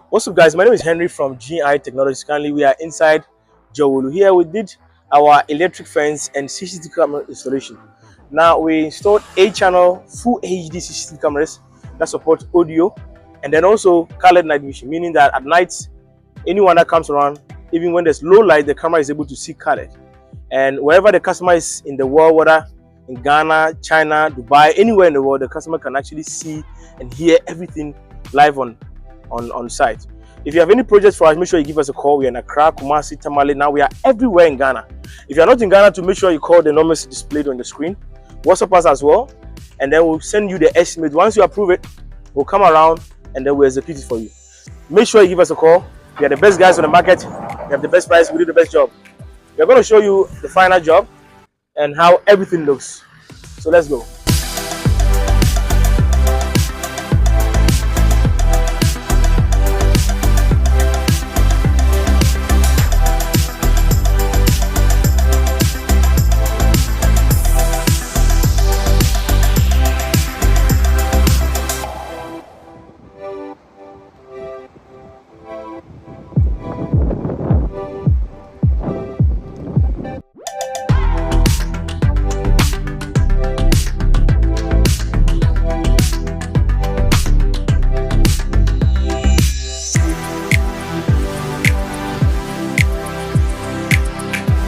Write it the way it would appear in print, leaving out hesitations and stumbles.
What's up, guys? My name is Henry from GI Technologies. Currently, we are inside Dzorwulu. Here we did our electric fence and CCTV camera installation. Now we installed 8-channel full HD CCTV cameras that support audio, and then also colored night vision, meaning that at night, anyone that comes around, even when there's low light, the camera is able to see colored. And wherever the customer is in the world, whether in Ghana, China, Dubai, anywhere in the world, the customer can actually see and hear everything live on site. If you have any projects for us, make sure you give us a call. We are in Accra, Kumasi, Tamale. Now we are everywhere in Ghana. If you are not in Ghana, to make sure you call the numbers displayed on the screen. WhatsApp us as well, and then we'll send you the estimate. Once you approve it, we'll come around and then we'll execute it for you. Make sure you give us a call. We are the best guys on the market. We have the best price. We do the best job. We are going to show you the final job and how everything looks. So let's go.